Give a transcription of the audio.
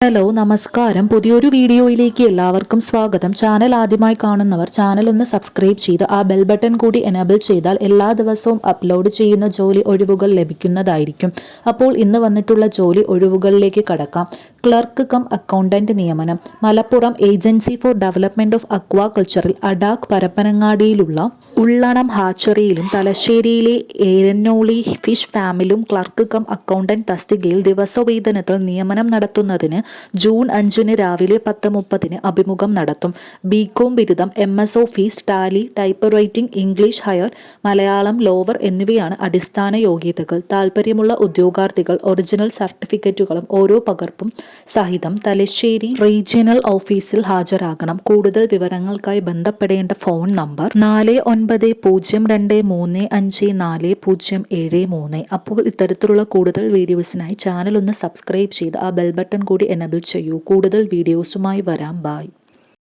Hello നമസ്കാരം. പുതിയൊരു വീഡിയോയിലേക്ക് എല്ലാവർക്കും സ്വാഗതം. ചാനൽ ആദ്യമായി കാണുന്നവർ ചാനൽ ഒന്ന് സബ്സ്ക്രൈബ് ചെയ്ത് ആ ബെൽ ബട്ടൺ കൂടി എനേബിൾ ചെയ്താൽ എല്ലാ ദിവസവും അപ്ലോഡ് ചെയ്യുന്ന ജോലി ഒഴിവുകൾ ലഭിക്കുന്നതായിരിക്കും. അപ്പോൾ ഇന്ന് വന്നിട്ടുള്ള ജോലി ഒഴിവുകളിലേക്ക് കടക്കാം. ക്ലർക്ക് കം അക്കൗണ്ടന്റ് നിയമനം. Malappuram agency for development of അക്വാകൾച്ചറിൽ അഡാക്ക് പരപ്പനങ്ങാടിയിലുള്ള ഉള്ളണം ഹാച്ചറിയിലും തലശ്ശേരിയിലെ ഏരന്നോളി ഫിഷ് ഫാമിലും ക്ലർക്ക് കം അക്കൗണ്ടന്റ് തസ്തികയിൽ ദിവസവേതനത്തിൽ നിയമനം നടത്തുന്നതിന് ജൂൺ 5 രാവിലെ 10:30 അഭിമുഖം നടത്തും. ബികോം ബിരുദം, MS office, Tally, type writing, English higher, Malayalam lower എന്നിവയാണ് അടിസ്ഥാന യോഗ്യതകൾ. താൽപ്പര്യമുള്ള ഉദ്യോഗാർത്ഥികൾ ഒറിജിനൽ സർട്ടിഫിക്കറ്റുകളും ഓരോ പകർപ്പും സഹിതം തലശ്ശേരി റീജിയണൽ ഓഫീസിൽ ഹാജരാകണം. കൂടുതൽ വിവരങ്ങൾക്കായി ബന്ധപ്പെടേണ്ട ഫോൺ നമ്പർ 4902354073. അപ്പോൾ ഇത്തരത്തിലുള്ള കൂടുതൽ വീഡിയോസിനായി ചാനൽ ഒന്ന് സബ്സ്ക്രൈബ് ചെയ്ത് ആ ബെൽ ബട്ടൺ കൂടി എനേബിൾ ചെയ്യൂ. കൂടുതൽ വീഡിയോസുമായി വരാം. ബൈ.